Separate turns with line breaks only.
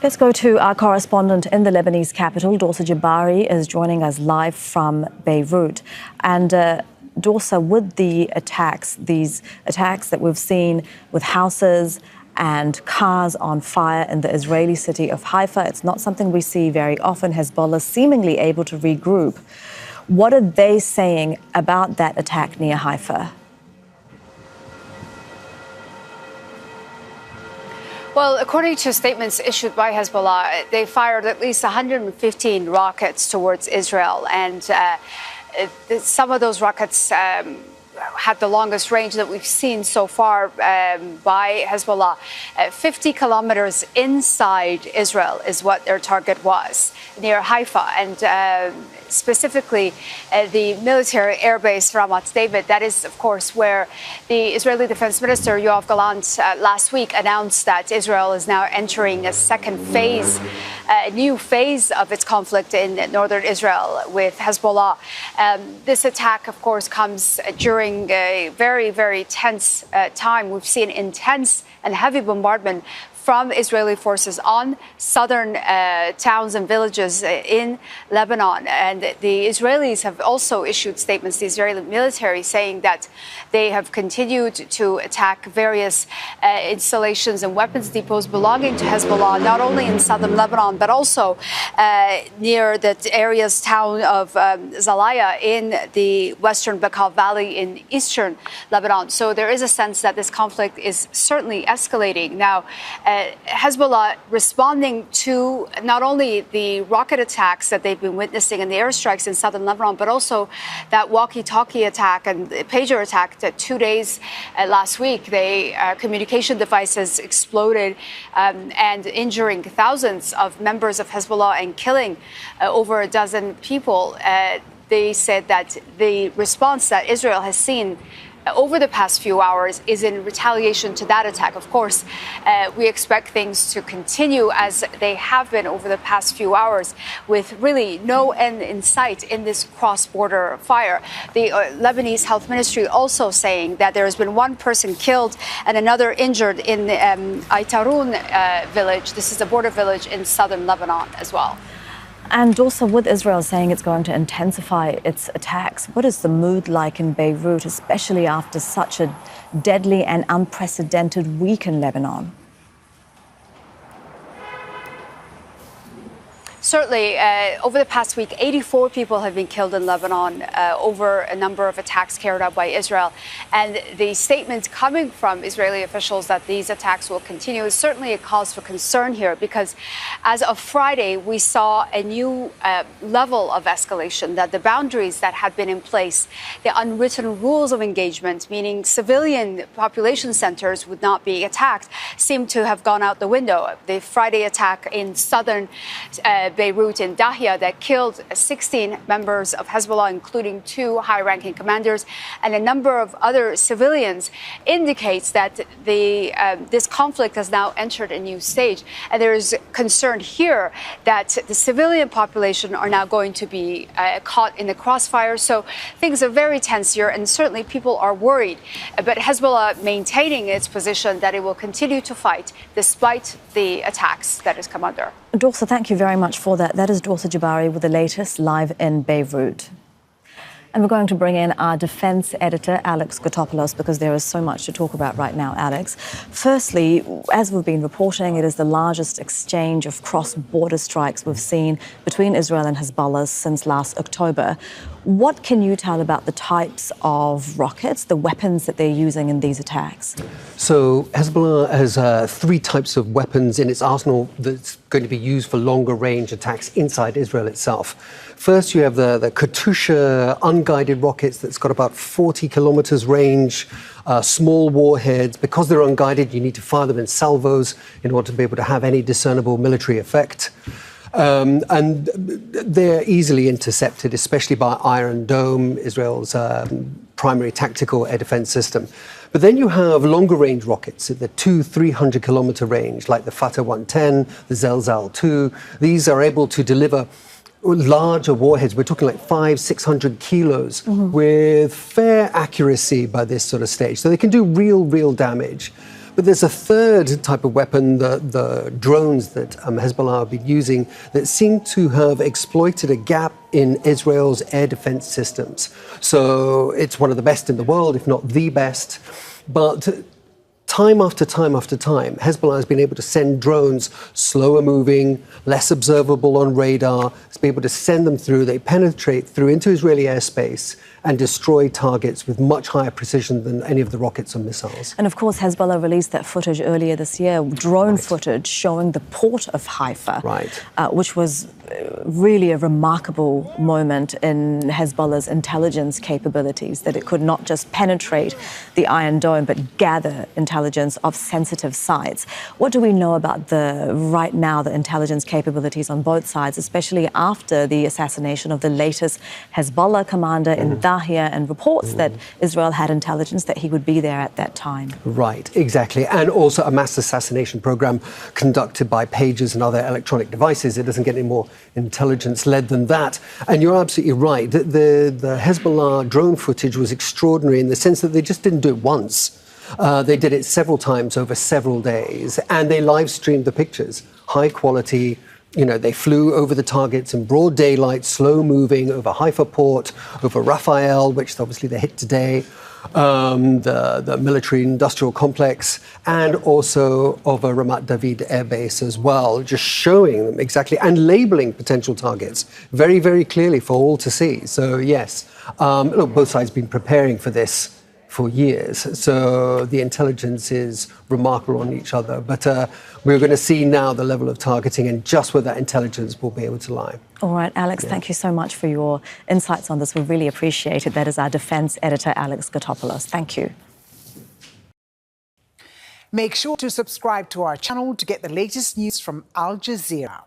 Let's go to our correspondent in the Lebanese capital. Dorsa Jabari is joining us live from Beirut. And Dorsa, with these attacks that we've seen with houses and cars on fire in the Israeli city of Haifa, it's not something we see very often. Hezbollah seemingly able to regroup. What are they saying about that attack near Haifa?
Well, according to statements issued by Hezbollah, they fired at least 115 rockets towards Israel. And some of those rockets had the longest range that we've seen so far by Hezbollah. 50 kilometers inside Israel is what their target was, near Haifa. And specifically, the military airbase Ramat David, that is, of course, where the Israeli Defense Minister Yoav Gallant last week announced that Israel is now entering a second phase, a new phase of its conflict in northern Israel with Hezbollah. This attack, of course, comes during a very, very tense time. We've seen intense and heavy bombardment from Israeli forces on southern towns and villages in Lebanon. And the Israelis have also issued statements, the Israeli military, saying that they have continued to attack various installations and weapons depots belonging to Hezbollah, not only in southern Lebanon, but also near the town of Zalaya in the western Bekaa Valley in eastern Lebanon. So there is a sense that this conflict is certainly escalating. Now, Hezbollah responding to not only the rocket attacks that they've been witnessing and the airstrikes in southern Lebanon, but also that walkie-talkie attack and pager attack that 2 days last week. Communication devices exploded and injuring thousands of members of Hezbollah and killing over a dozen people. They said that the response that Israel has seen over the past few hours is in retaliation to that attack. Of course, we expect things to continue as they have been over the past few hours, with really no end in sight in this cross-border fire. The Lebanese Health Ministry also saying that there has been one person killed and another injured in the Aitarun village. This is a border village in southern Lebanon as well.
And also, with Israel saying it's going to intensify its attacks, what is the mood like in Beirut, especially after such a deadly and unprecedented week in Lebanon?
Certainly, over the past week, 84 people have been killed in Lebanon over a number of attacks carried out by Israel. And the statement coming from Israeli officials that these attacks will continue is certainly a cause for concern here, because as of Friday, we saw a new level of escalation, that the boundaries that had been in place, the unwritten rules of engagement, meaning civilian population centers would not be attacked, seem to have gone out the window. The Friday attack in southern Beirut in Dahia that killed 16 members of Hezbollah, including 2 high-ranking commanders and a number of other civilians, indicates that this conflict has now entered a new stage. And there is concern here that the civilian population are now going to be caught in the crossfire. So things are very tense here, and certainly people are worried. But Hezbollah maintaining its position that it will continue to fight despite the attacks that has come under.
Dorsa, thank you very much for that. That is Dorsa Jabari with the latest live in Beirut. And we're going to bring in our defence editor, Alex Gotopoulos, because there is so much to talk about right now, Alex. Firstly, as we've been reporting, it is the largest exchange of cross-border strikes we've seen between Israel and Hezbollah since last October. What can you tell about the types of rockets, the weapons that they're using in these attacks?
So Hezbollah has 3 types of weapons in its arsenal that's going to be used for longer range attacks inside Israel itself. First, you have the Katyusha unguided rockets that's got about 40 kilometers range, small warheads. Because they're unguided, you need to fire them in salvos in order to be able to have any discernible military effect. And they're easily intercepted, especially by Iron Dome, Israel's primary tactical air defense system. But then you have longer range rockets at the 200-300 kilometer range, like the Fatah 110, the Zelzal 2. These are able to deliver larger warheads. We're talking like 500-600 kilos with fair accuracy by this sort of stage. So they can do real damage. But there's a third type of weapon, the drones that Hezbollah have been using, that seem to have exploited a gap in Israel's air defense systems. So it's one of the best in the world, if not the best. But time after time after time, Hezbollah has been able to send drones slower moving, less observable on radar. It's been able to send them through. They penetrate through into Israeli airspace and destroy targets with much higher precision than any of the rockets or missiles.
And of course, Hezbollah released that footage earlier this year, drone footage showing the port of Haifa, which was really a remarkable moment in Hezbollah's intelligence capabilities, that it could not just penetrate the Iron Dome, but gather intelligence of sensitive sites. What do we know about right now the intelligence capabilities on both sides, especially after the assassination of the latest Hezbollah commander in Dahia, and reports that Israel had intelligence that he would be there at that time?
Right, exactly. And also a mass assassination program conducted by pagers and other electronic devices. It doesn't get any more intelligence-led than that. And you're absolutely right. The Hezbollah drone footage was extraordinary in the sense that they just didn't do it once. They did it several times over several days, and they live-streamed the pictures. High quality. You know, they flew over the targets in broad daylight, slow moving, over Haifa port, over Raphael, which obviously they hit today, the military industrial complex, and also over Ramat David Air Base as well, just showing them exactly and labeling potential targets very, very clearly for all to see. So, yes, look, both sides have been preparing for this for years. So the intelligence is remarkable on each other. But we're going to see now the level of targeting and just where that intelligence will be able to lie.
All right, Alex, thank you so much for your insights on this. We really appreciate it. That is our defense editor, Alex Gotopoulos. Thank you.
Make sure to subscribe to our channel to get the latest news from Al Jazeera.